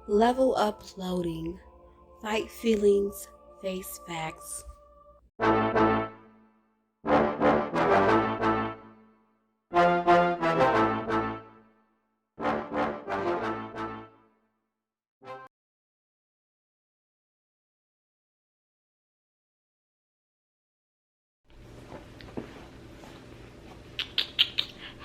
Level up loading. Fight feelings, face facts.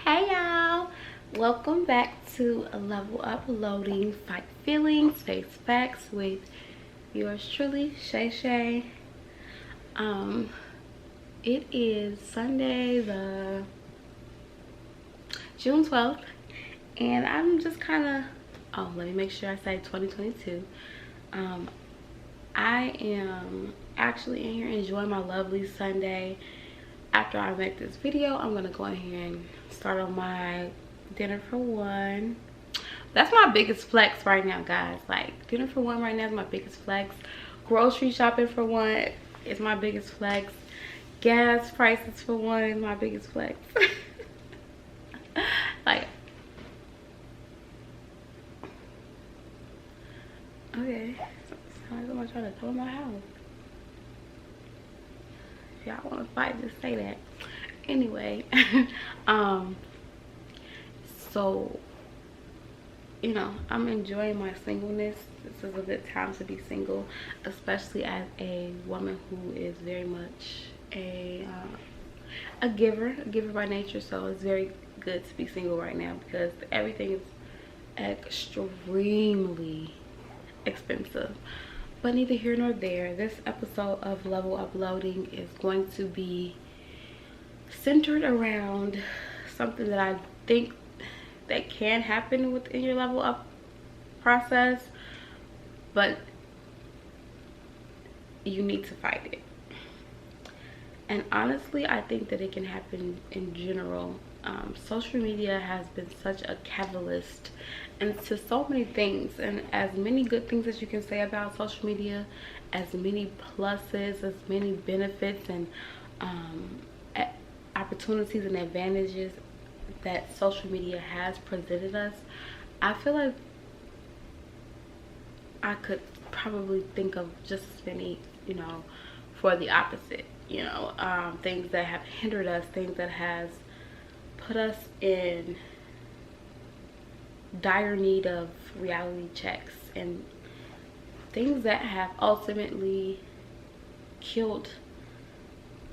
Hey y'all, welcome back to Level Up Loading. Fight feelings, face facts with yours truly, Shay Shay. It is Sunday, the June 12th, and I'm just kind of, let me make sure I say 2022. I am actually in here enjoying my lovely Sunday. After I make this video, I'm gonna go in here and start on my dinner for one. That's my biggest flex right now, guys. Like, dinner for one right now is my biggest flex. Grocery shopping for one is my biggest flex. Gas prices for one is my biggest flex. Like, okay, sounds like someone trying to throw my house. If y'all want to fight, just say that. Anyway, so, you know, I'm enjoying my singleness. This is a good time to be single, especially as a woman who is very much a giver by nature. So it's very good to be single right now because everything is extremely expensive. But neither here nor there. This episode of Level Up Loading is going to be centered around something that I think that can happen within your level up process, but you need to fight it. And honestly, I think that it can happen in general. Social media has been such a catalyst into so many things, and as many good things as you can say about social media, as many pluses, as many benefits and opportunities and advantages that social media has presented us, I feel like I could probably think of just as many, you know, for the opposite, you know, things that have hindered us, things that has put us in dire need of reality checks, and things that have ultimately killed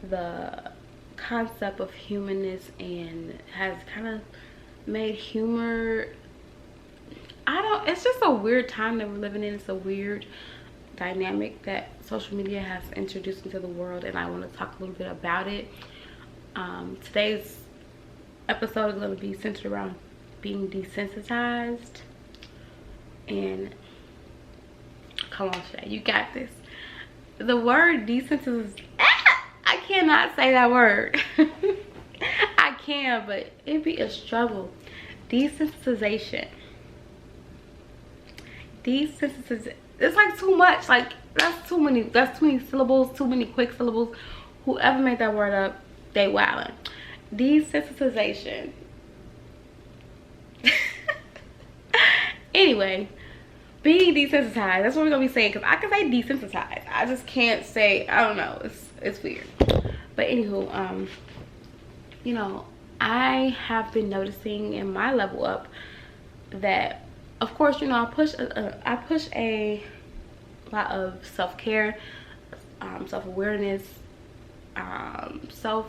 the concept of humanness and has kind of made humor, it's just a weird time that we're living in. It's a weird dynamic that social media has introduced into the world, and I want to talk a little bit about it. Today's episode is going to be centered around being desensitized. And come on, Shay, you got this. The word desensitized, I cannot say that word. I can, but it'd be a struggle. Desensitization. Desensitization. It's like too much. Like, that's too many syllables, too many quick syllables. Whoever made that word up, they wildin'. Desensitization. Anyway, being desensitized, that's what we're gonna be saying, because I can say desensitized, I just can't say, I don't know, it's weird. But anywho, you know, I have been noticing in my level up that, of course, you know, I push a lot of self-care, self-awareness, self-ishness.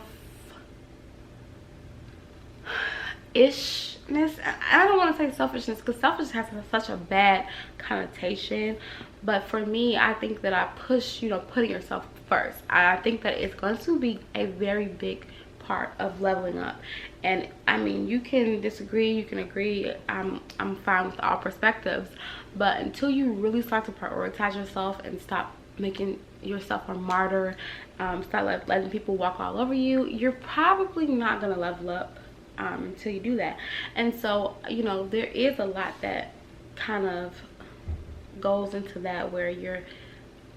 I don't want to say selfishness, because selfishness has such a bad connotation, but for me, I think that I push, you know, putting yourself first. I think that it's going to be a very big part of leveling up. And I mean, you can disagree, you can agree, I'm fine with all perspectives, but until you really start to prioritize yourself and stop making yourself a martyr, start letting people walk all over you, you're probably not gonna level up until you do that. And so, you know, there is a lot that kind of goes into that, where you're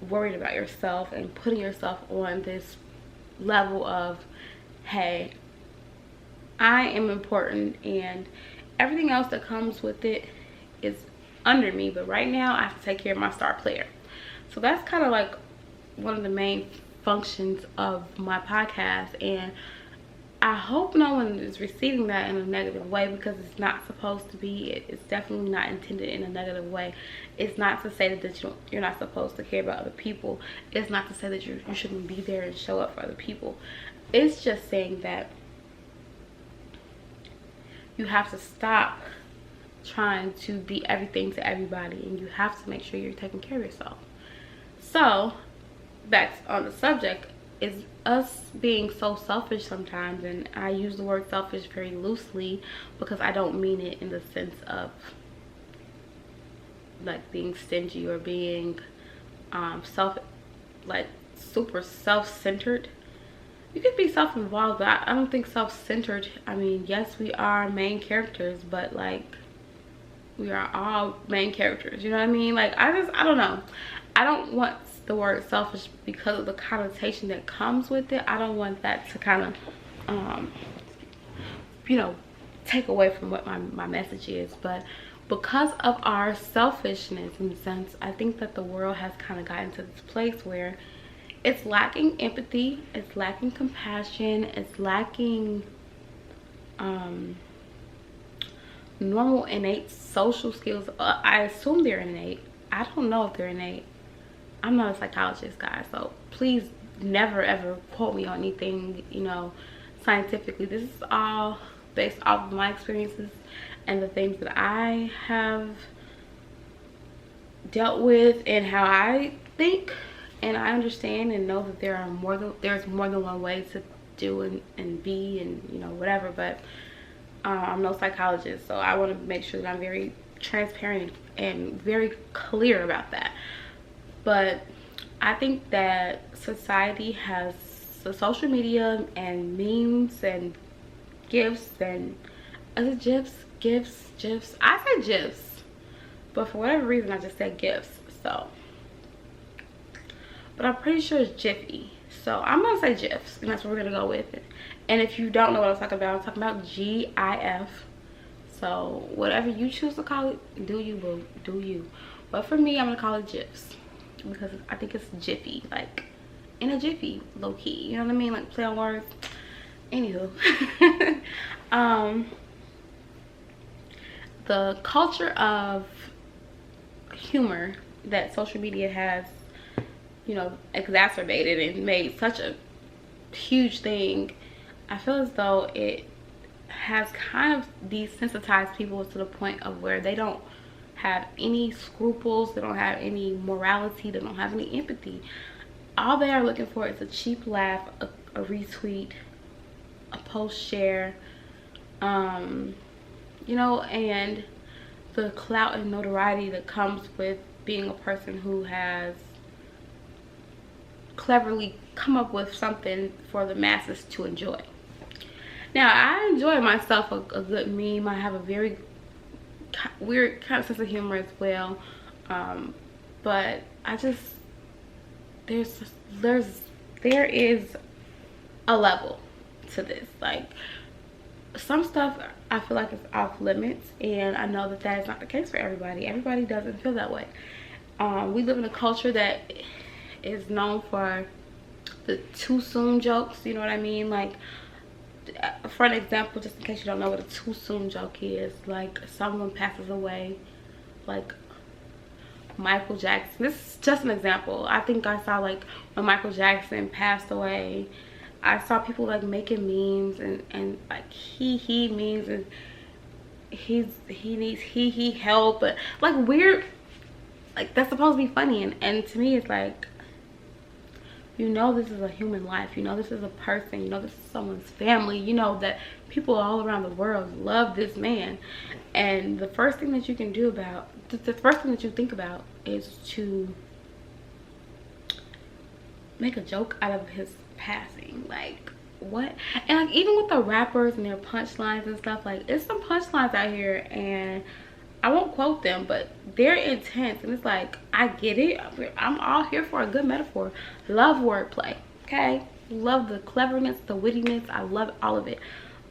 worried about yourself and putting yourself on this level of, hey, I am important, and everything else that comes with it is under me, but right now I have to take care of my star player. So that's kind of like one of the main functions of my podcast, and I hope no one is receiving that in a negative way, because it's not supposed to be. It's definitely not intended in a negative way. It's not to say that you're not supposed to care about other people. It's not to say that you shouldn't be there and show up for other people. It's just saying that you have to stop trying to be everything to everybody, and you have to make sure you're taking care of yourself. So back on the subject, is us being so selfish sometimes, and I use the word selfish very loosely because I don't mean it in the sense of like being stingy or being super self-centered. You could be self-involved, but I don't think self-centered. I mean, yes, we are main characters, but like we are all main characters, you know what I mean? Like I don't know, I don't want the word selfish because of the connotation that comes with it. I don't want that to kind of you know, take away from what my message is. But because of our selfishness, in a sense, I think that the world has kind of gotten to this place where it's lacking empathy, it's lacking compassion, it's lacking normal innate social skills. I assume they're innate. I don't know if they're innate. I'm not a psychologist, guys, so please never ever quote me on anything, you know, scientifically. This is all based off of my experiences and the things that I have dealt with and how I think and I understand and know that there's more than one way to do and be and, you know, whatever. But I'm no psychologist, so I want to make sure that I'm very transparent and very clear about that. But I think that society has the social media and memes and gifs and gifs. I said gifs, but for whatever reason I just said gifs. So, but I'm pretty sure it's Jiffy. So I'm gonna say gifs, and that's what we're gonna go with it. And if you don't know what I'm talking about GIF. So whatever you choose to call it, do you, boo, do you. But for me, I'm gonna call it gifs because I think it's jiffy, like in a jiffy, low key, you know what I mean, like play on words. Anywho, the culture of humor that social media has, you know, exacerbated and made such a huge thing, I feel as though it has kind of desensitized people to the point of where they don't have any scruples, they don't have any morality, they don't have any empathy. All they are looking for is a cheap laugh, a retweet, a post share, you know, and the clout and notoriety that comes with being a person who has cleverly come up with something for the masses to enjoy. Now, I enjoy myself a good meme. I have a very weird kind of sense of humor as well, but I just there is a level to this. Like, some stuff I feel like is off limits, and I know that is not the case for everybody. Everybody doesn't feel that way. We live in a culture that is known for the too soon jokes, you know what I mean? Like, for an example, just in case you don't know what a too soon joke is, like someone passes away, like Michael Jackson. This is just an example. I think I saw, like, when Michael Jackson passed away, I saw people like making memes and like he memes and he needs help, but like weird, like that's supposed to be funny, and to me it's like, you know, this is a human life, you know, this is a person, you know, this is someone's family, you know that people all around the world love this man, and the first thing that you can do about the first thing that you think about is to make a joke out of his passing. Like, what? And like, even with the rappers and their punchlines and stuff, like, it's some punchlines out here, and I won't quote them, but they're intense, and it's like, I get it. I'm all here for a good metaphor. Love wordplay, okay? Love the cleverness, the wittiness. I love all of it,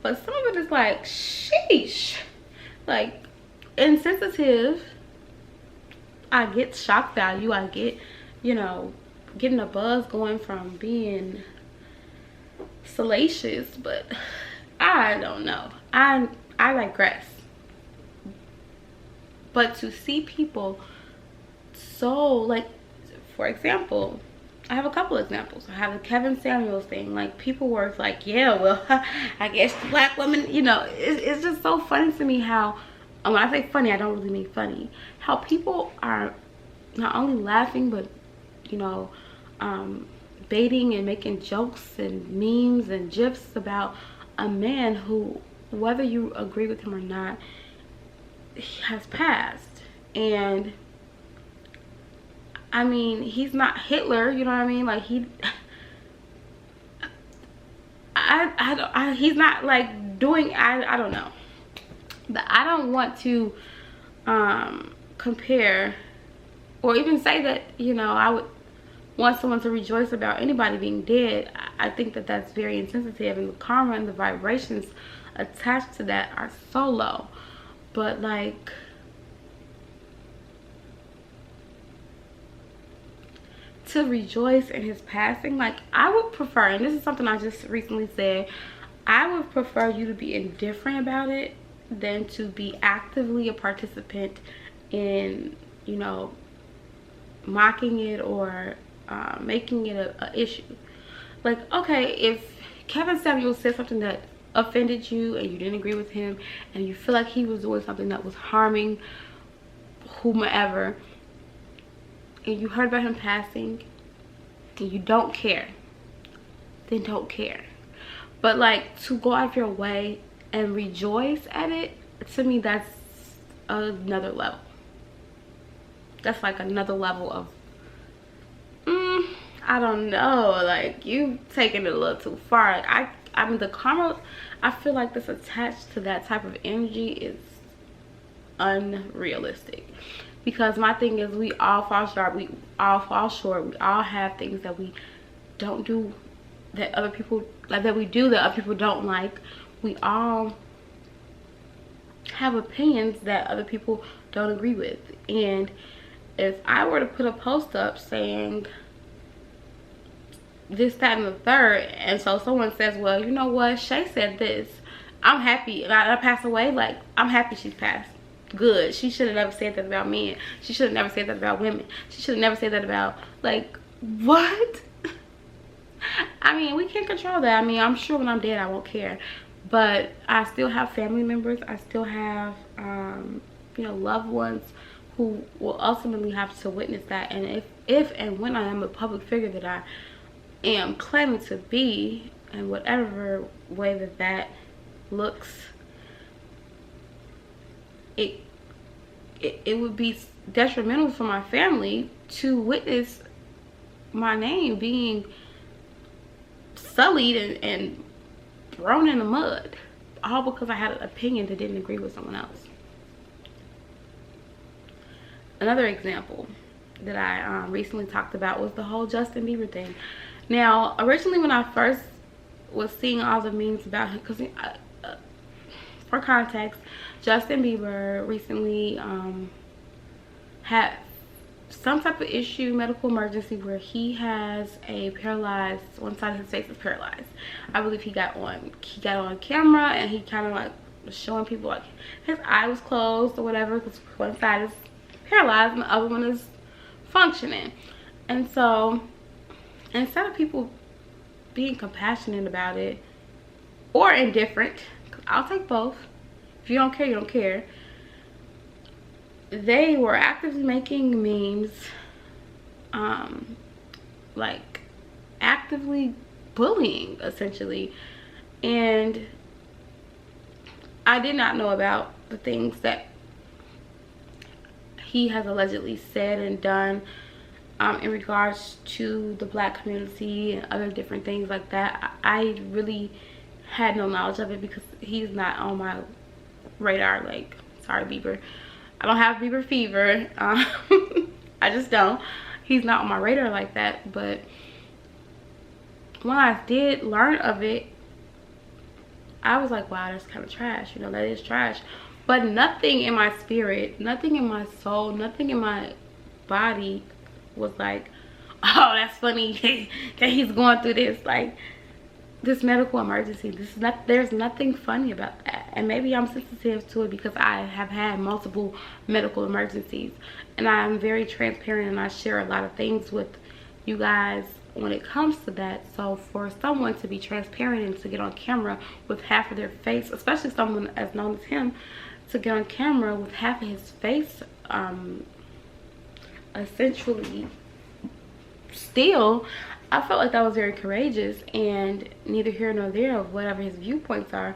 but some of it is like, sheesh, like insensitive I get shock value, I get, you know, getting a buzz going from being salacious, but I don't know. I digress. But to see people so, like, for example, I have a couple examples. I have the Kevin Samuels thing. Like, people were like, yeah, well, I guess black women, you know, it's just so funny to me how, and when I say funny, I don't really mean funny, how people are not only laughing, but, you know, baiting and making jokes and memes and gifs about a man who, whether you agree with him or not, he has passed. And I mean, he's not Hitler, you know what I mean? Like, he's not like doing, I don't know. But I don't want to compare or even say that, you know, I would want someone to rejoice about anybody being dead. I think that that's very insensitive, and the karma and the vibrations attached to that are so low. But like, to rejoice in his passing, like, I would prefer, and this is something I just recently said, I would prefer you to be indifferent about it than to be actively a participant in, you know, mocking it or making it a issue. Like, okay, if Kevin Samuels said something that offended you and you didn't agree with him and you feel like he was doing something that was harming whomever, and you heard about him passing and you don't care, then don't care. But like, to go out of your way and rejoice at it, to me, that's another level. That's like another level of I don't know, like, you taking it a little too far. I mean, the karma, I feel like this attached to that type of energy is unrealistic. Because my thing is, we all fall short. We all fall short. We all have things that we don't do that other people, like, that we do that other people don't like. We all have opinions that other people don't agree with. And if I were to put a post up saying this, that, and the third, and so someone says, well, you know what, Shay said this, I'm happy, and I pass away, like, I'm happy she's passed. Good. She should have never said that about men. She should have never said that about women. She should have never said that about, like, what? I mean, we can't control that. I mean, I'm sure when I'm dead I won't care, but I still have family members. I still have you know, loved ones who will ultimately have to witness that. And if and when I am a public figure that I am claiming to be, in whatever way that looks, it would be detrimental for my family to witness my name being sullied and thrown in the mud, all because I had an opinion that didn't agree with someone else. Another example that I recently talked about was the whole Justin Bieber thing. Now, originally when I first was seeing all the memes about him, because for context, Justin Bieber recently had some type of issue, medical emergency, where he has a paralyzed, one side of his face is paralyzed. I believe he got on camera and he kind of like was showing people like his eye was closed or whatever, because one side is paralyzed and the other one is functioning. And so instead of people being compassionate about it or indifferent, 'cause I'll take both, if you don't care, you don't care, they were actively making memes, like actively bullying essentially. And I did not know about the things that he has allegedly said and done in regards to the black community and other different things like that. I really had no knowledge of it because he's not on my radar. Like, sorry Bieber, I don't have Bieber fever. I just don't. He's not on my radar like that. But when I did learn of it, I was like, wow, that's kind of trash. You know, that is trash. But nothing in my spirit, nothing in my soul, nothing in my body was like, oh, that's funny that he's going through this, like, this medical emergency. There's nothing funny about that. And maybe I'm sensitive to it because I have had multiple medical emergencies, and I'm very transparent, and I share a lot of things with you guys when it comes to that. So for someone to be transparent and to get on camera with half of their face, especially someone as known as him, to get on camera with half of his face essentially still, I felt like that was very courageous. And neither here nor there of whatever his viewpoints are,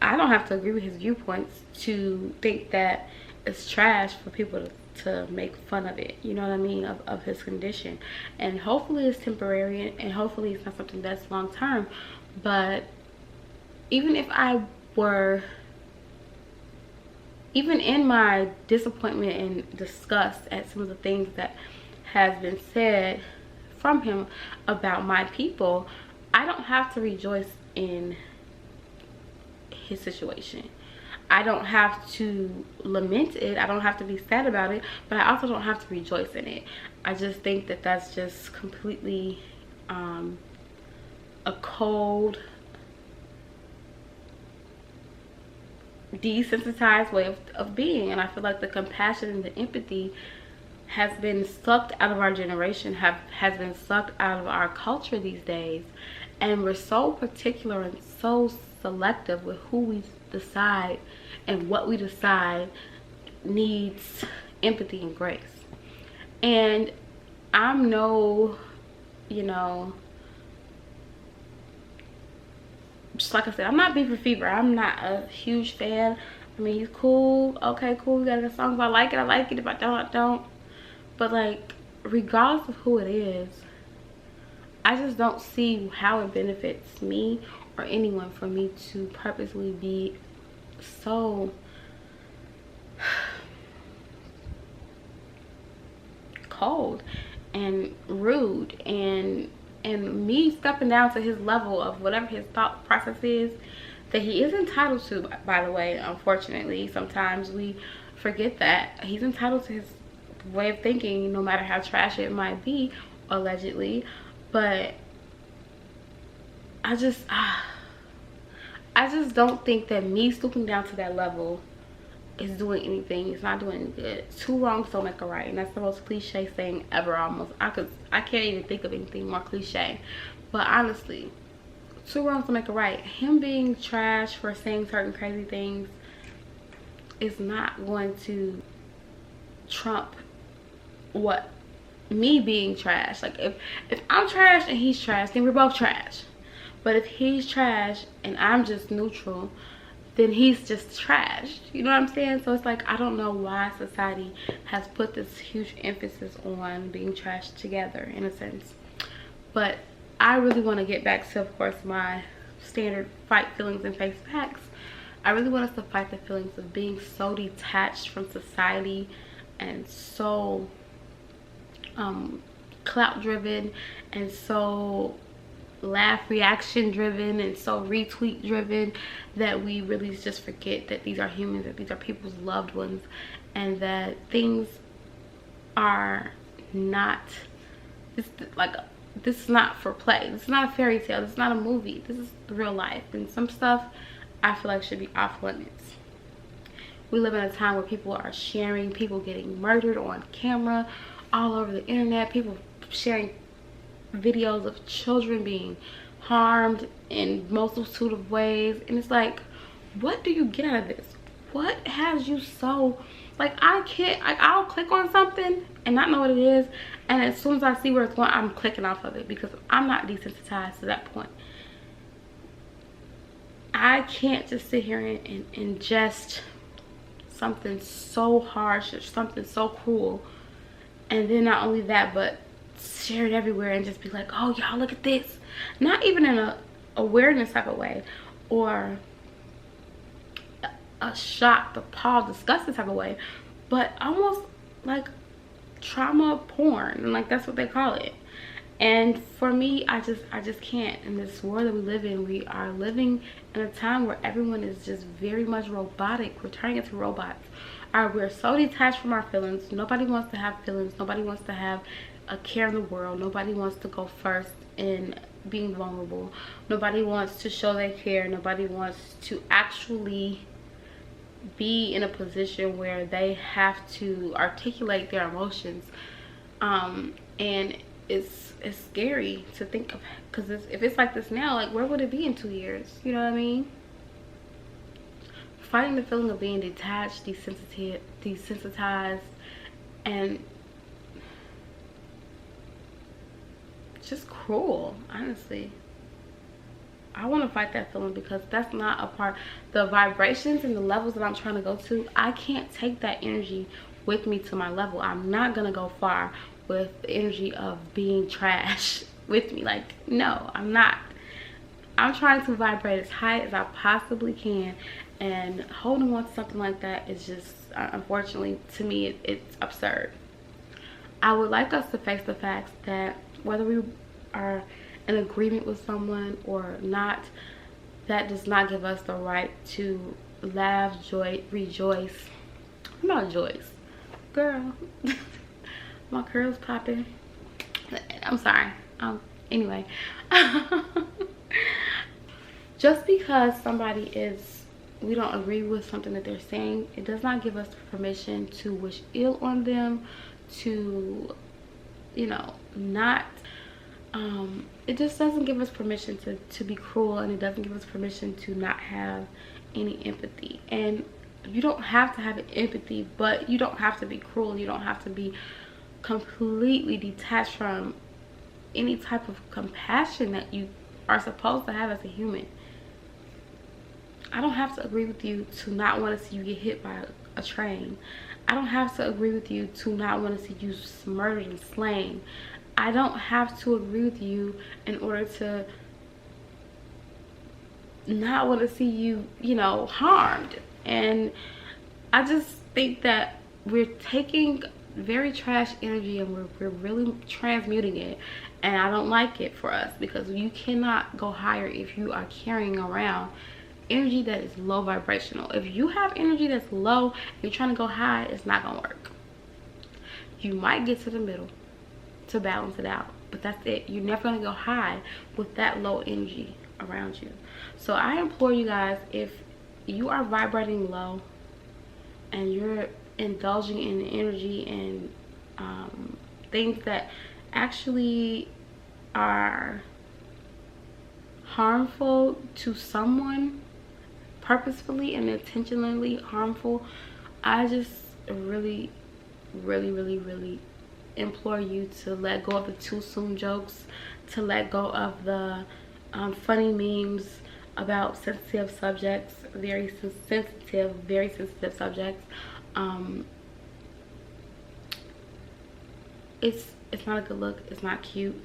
I don't have to agree with his viewpoints to think that it's trash for people to make fun of it, you know what I mean, of his condition. And hopefully it's temporary, and hopefully it's not something that's long term. But even if I were, even in my disappointment and disgust at some of the things that has been said from him about my people, I don't have to rejoice in his situation. I don't have to lament it. I don't have to be sad about it, but I also don't have to rejoice in it. I just think that that's just completely a cold, desensitized way of being. And I feel like the compassion and the empathy has been sucked out of our generation, has been sucked out of our culture these days. And we're so particular and so selective with who we decide and what we decide needs empathy and grace. And I'm no, you know, just like I said, I'm not Beaver Fever. I'm not a huge fan. I mean, he's cool. Okay, cool. We got a song. If I like it, I like it. If I don't, I don't. But like, regardless of who it is, I just don't see how it benefits me or anyone for me to purposely be so cold and rude, and me stepping down to his level of whatever his thought process is that he is entitled to. By the way, unfortunately, sometimes we forget that he's entitled to his way of thinking, no matter how trash it might be, allegedly. But I just don't think that me stooping down to that level is doing anything. It's not doing any good. Two wrongs don't make a right, and that's the most cliche saying ever. Almost, I can't even think of anything more cliche. But honestly, two wrongs don't make a right. Him being trash for saying certain crazy things is not going to trump what me being trash. Like, if I'm trash and he's trash, then we're both trash. But if he's trash and I'm just neutral, then he's just trash. You know what I'm saying? So it's like, I don't know why society has put this huge emphasis on being trash together, in a sense. But I really want to get back to, of course, my standard fight feelings and face facts. I really want us to fight the feelings of being so detached from society and so clout driven and so laugh reaction driven and so retweet driven that we really just forget that these are humans, that these are people's loved ones, and that things are not this is not for play. This is not a fairy tale. This is not a movie. This is real life, and some stuff I feel like should be off limits. We live in a time where people are sharing people getting murdered on camera all over the internet, people sharing videos of children being harmed in multitude of ways. And it's like, what do you get out of this? What has you so, like, I'll click on something and not know what it is, and as soon as I see where it's going, I'm clicking off of it because I'm not desensitized to that point. I can't just sit here and ingest something so harsh or something so cruel, and then not only that, but share it everywhere and just be like, oh y'all, look at this. Not even in a awareness type of way, or a shocked, appalled, disgusted type of way, but almost like trauma porn, and like that's what they call it. And for me, I just can't. In this world that we live in, we are living in a time where everyone is just very much robotic. We're turning into robots. we're so detached from our feelings. Nobody wants to have feelings. Nobody wants to have a care in the world. Nobody wants to go first in being vulnerable. Nobody wants to show their care. Nobody wants to actually be in a position where they have to articulate their emotions. And it's scary to think of, because if it's like this now, like, where would it be in 2 years? You know what I mean? Fighting the feeling of being detached, desensitized, and just cruel, honestly. I want to fight that feeling, because that's not a part, the vibrations and the levels that I'm trying to go to, I can't take that energy with me to my level. I'm not gonna go far with the energy of being trash with me. Like, no, I'm not. I'm trying to vibrate as high as I possibly can, and holding on to something like that is just, unfortunately, to me, it's absurd. I would like us to face the facts that whether we are in agreement with someone or not, that does not give us the right to laugh, rejoice. I'm not Joyce, girl. My curls popping. I'm sorry. Anyway. Just because we don't agree with something that they're saying, it does not give us permission to wish ill on them, to, you know, not, it just doesn't give us permission to be cruel, and it doesn't give us permission to not have any empathy. And you don't have to have empathy, but you don't have to be cruel. You don't have to be completely detached from any type of compassion that you are supposed to have as a human. I don't have to agree with you to not want to see you get hit by a train. I don't have to agree with you to not want to see you murdered and slain. I don't have to agree with you in order to not want to see you, you know, harmed. And I just think that we're taking very trash energy and we're really transmuting it, and I don't like it for us, because you cannot go higher if you are carrying around energy that is low vibrational. If you have energy that's low and you're trying to go high, it's not gonna work. You might get to the middle to balance it out, but that's it. You're never gonna go high with that low energy around you. So I implore you guys, if you are vibrating low and you're indulging in energy and things that actually are harmful to someone, purposefully and intentionally harmful, I just really implore you to let go of the too soon jokes, to let go of the funny memes about sensitive subjects, very sensitive subjects. It's not a good look. It's not cute,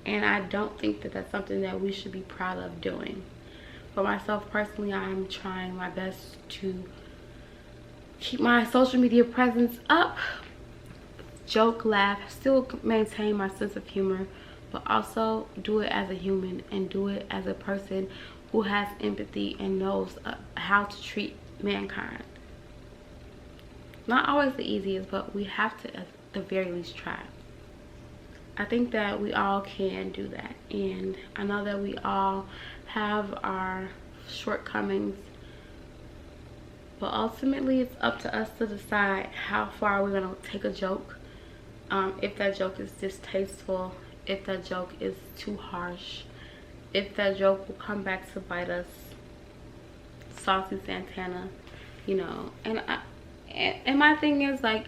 and I don't think that that's something that we should be proud of doing. For myself personally, I'm trying my best to keep my social media presence up, joke, laugh, still maintain my sense of humor, but also do it as a human and do it as a person who has empathy and knows how to treat mankind. Not always the easiest, but we have to at the very least try. I think that we all can do that, and I know that we all have our shortcomings, but ultimately it's up to us to decide how far we're going to take a joke. If that joke is distasteful, if that joke is too harsh, if that joke will come back to bite us. Saucy Santana, you know. And my thing is, like,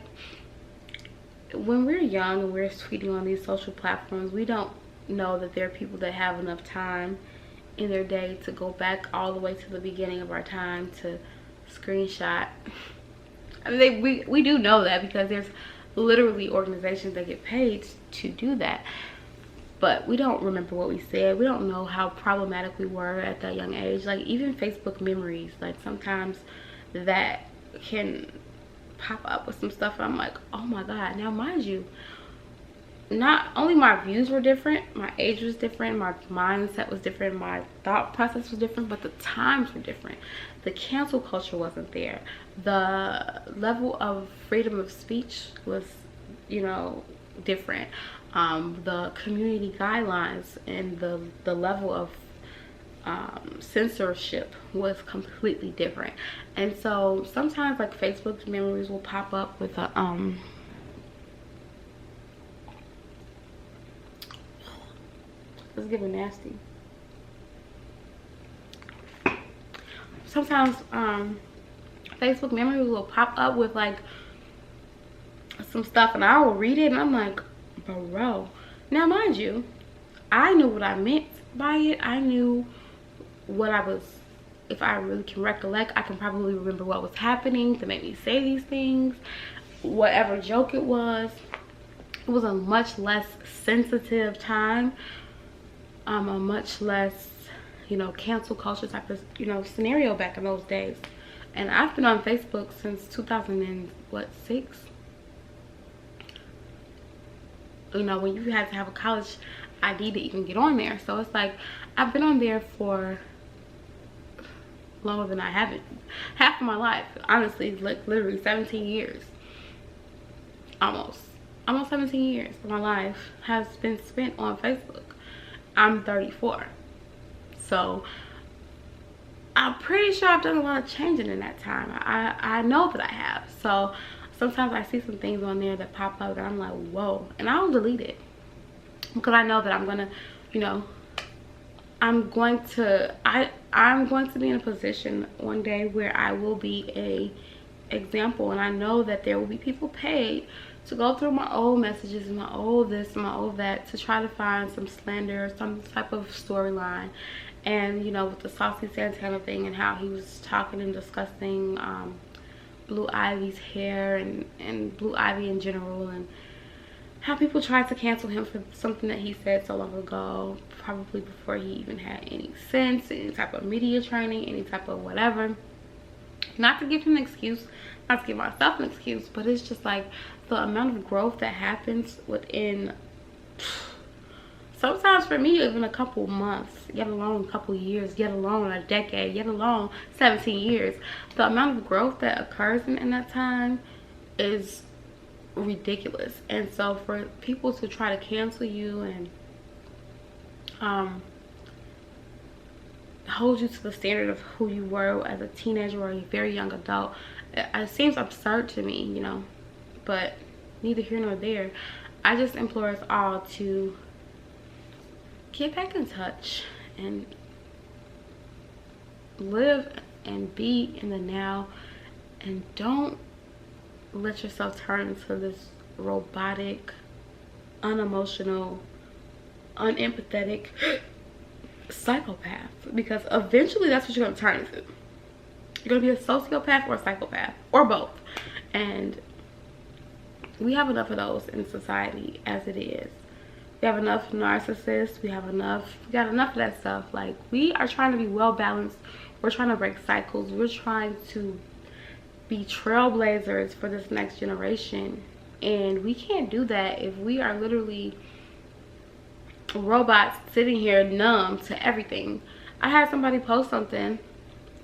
when we're young and we're tweeting on these social platforms, we don't know that there are people that have enough time in their day to go back all the way to the beginning of our time to screenshot. I mean, we do know that, because there's literally organizations that get paid to do that. But we don't remember what we said. We don't know how problematic we were at that young age. Like, even Facebook memories, like, sometimes that can pop up with some stuff and I'm like, oh my god. Now mind you, not only my views were different, my age was different, my mindset was different, my thought process was different, but the times were different. The cancel culture wasn't there. The level of freedom of speech was, you know, different. The community guidelines and the level of censorship was completely different. And so sometimes like Facebook memories will pop up with a let's give it nasty. Sometimes Facebook memories will pop up with like some stuff, and I will read it and I'm like, bro. Now mind you, I knew what I meant by it. I knew what I was, if I really can recollect, I can probably remember what was happening to make me say these things. Whatever joke it was a much less sensitive time, a much less, you know, cancel culture type of, you know, scenario back in those days. And I've been on Facebook since 2006. You know, when you had to have a college ID to even get on there. So it's like I've been on there for longer than I haven't. Half of my life, honestly, like literally 17 years. Almost 17 years of my life has been spent on Facebook. I'm 34. So I'm pretty sure I've done a lot of changing in that time. I know that I have. So sometimes I see some things on there that pop up and I'm like, whoa, and I'll delete it because I know that I'm gonna, you know, I'm going to be in a position one day where I will be a example, and I know that there will be people paid to go through my old messages and my old this and my old that to try to find some slander or some type of storyline. And you know, with the Saucy Santana thing and how he was talking and discussing Blue Ivy's hair and Blue Ivy in general, and how people tried to cancel him for something that he said so long ago, probably before he even had any sense, any type of media training, any type of whatever. Not to give him an excuse, not to give myself an excuse, but it's just like the amount of growth that happens within, sometimes for me, even a couple months, yet alone a couple years, yet alone a decade, yet alone 17 years. The amount of growth that occurs in that time is ridiculous. And so for people to try to cancel you and hold you to the standard of who you were as a teenager or a very young adult, it seems absurd to me, you know. But neither here nor there. I just implore us all to get back in touch and live and be in the now, and don't let yourself turn into this robotic, unemotional, unempathetic psychopath, because eventually that's what you're going to turn into. You're going to be a sociopath or a psychopath or both, and we have enough of those in society as it is. We have enough narcissists, we got enough of that stuff. Like, we are trying to be well balanced, we're trying to break cycles, we're trying to be trailblazers for this next generation, and we can't do that if we are literally robots sitting here numb to everything. I had somebody post something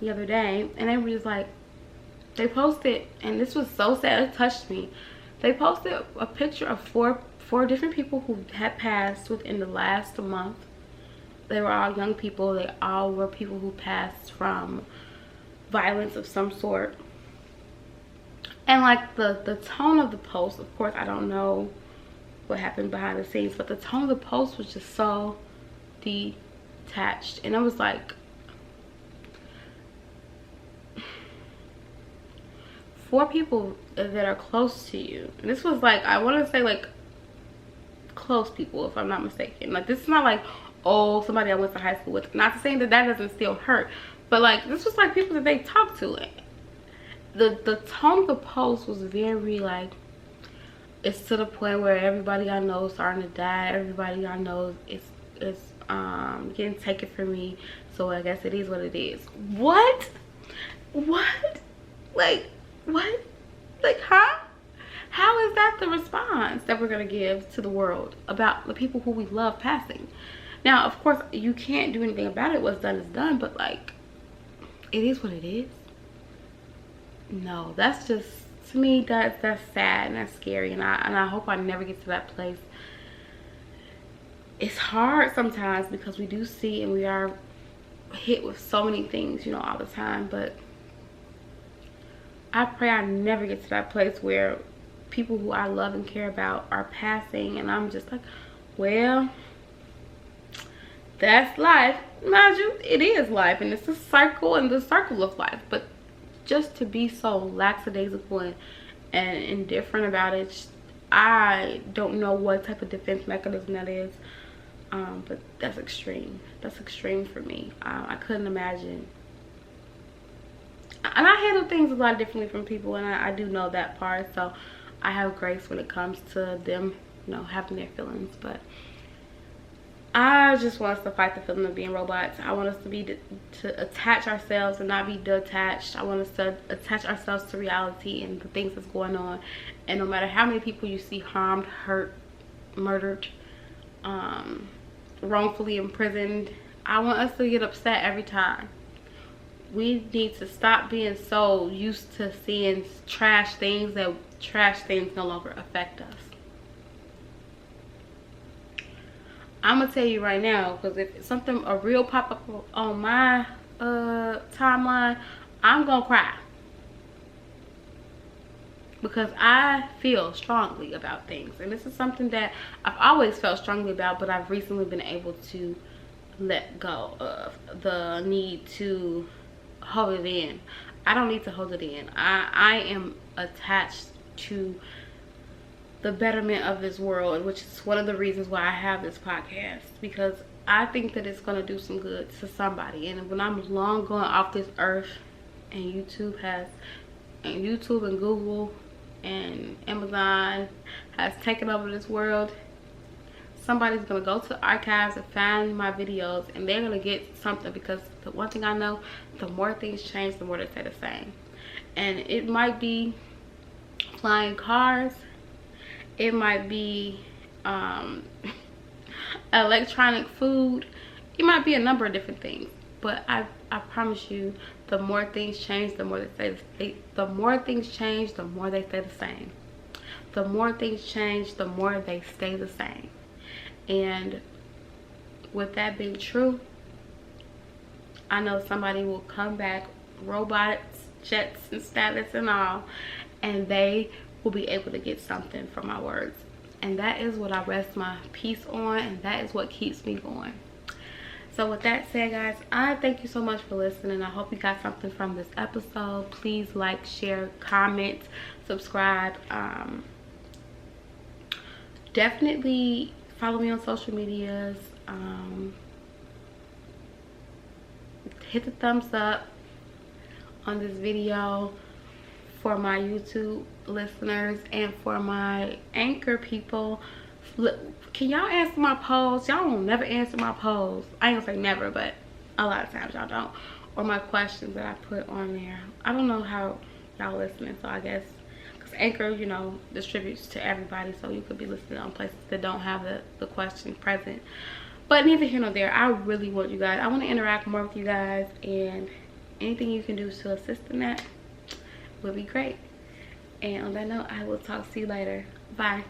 the other day, and they were just like, they posted, and this was so sad, it touched me. They posted a picture of four different people who had passed within the last month. They were all young people. They all were people who passed from violence of some sort. And like the tone of the post, of course I don't know what happened behind the scenes, but the tone of the post was just so detached. And it was like, 4 people that are close to you. And this was like, I want to say like close people, if I'm not mistaken. Like, this is not like, oh, somebody I went to high school with. Not to say that that doesn't still hurt, but like, this was like people that they talked to. The tone of the post was very like, it's to the point where everybody I know is starting to die. Everybody I know is getting taken from me. So I guess it is what it is. What? Like, what? Like, huh? How is that the response that we're going to give to the world about the people who we love passing? Now, of course, you can't do anything about it. What's done is done, but like, it is what it is. No, that's just, to me, that's sad and that's scary, and I hope I never get to that place. It's hard sometimes because we do see and we are hit with so many things, you know, all the time, but I pray I never get to that place where people who I love and care about are passing and I'm just like, well, that's life. Mind you, it is life, and it's a cycle and the circle of life, but just to be so lackadaisical and indifferent about it, I don't know what type of defense mechanism that is, but that's extreme. That's extreme for me. I couldn't imagine. And I handle things a lot differently from people, and I do know that part, so I have grace when it comes to them, you know, having their feelings. But I just want us to fight the feeling of being robots. I want us to attach ourselves and not be detached. I want us to attach ourselves to reality and the things that's going on. And no matter how many people you see harmed, hurt, murdered, wrongfully imprisoned, I want us to get upset every time. We need to stop being so used to seeing trash things that trash things no longer affect us. I'm gonna tell you right now, because if something a real pop up on my timeline, I'm gonna cry, because I feel strongly about things, and this is something that I've always felt strongly about, but I've recently been able to let go of the need to hold it in. I don't need to hold it in. I am attached to the betterment of this world, which is one of the reasons why I have this podcast, because I think that it's going to do some good to somebody. And when I'm long gone off this earth and YouTube and Google and Amazon has taken over this world, somebody's going to go to archives and find my videos, and they're going to get something, because the one thing I know, the more things change, the more they stay the same. And it might be flying cars, it might be electronic food, it might be a number of different things, but I promise you, the more things change, the more they stay the more things change, the more they stay the same. The more things change, the more they stay the same. And with that being true, I know somebody will come back, robots, jets and status and all, and they will be able to get something from my words. And that is what I rest my peace on, and that is what keeps me going. So with that said, guys, I thank you so much for listening. I hope you got something from this episode. Please like, share, comment, subscribe. Definitely follow me on social medias. Hit the thumbs up on this video for my YouTube listeners, and for my Anchor people. Can y'all answer my polls? Y'all don't never answer my polls. I ain't gonna say never, but a lot of times y'all don't. Or my questions that I put on there. I don't know how y'all listening, so I guess because Anchor, you know, distributes to everybody, so you could be listening on places that don't have the question present. But neither here nor there. I really want you guys, I want to interact more with you guys, and anything you can do to assist in that would be great. And on that note, I will talk to you later. Bye.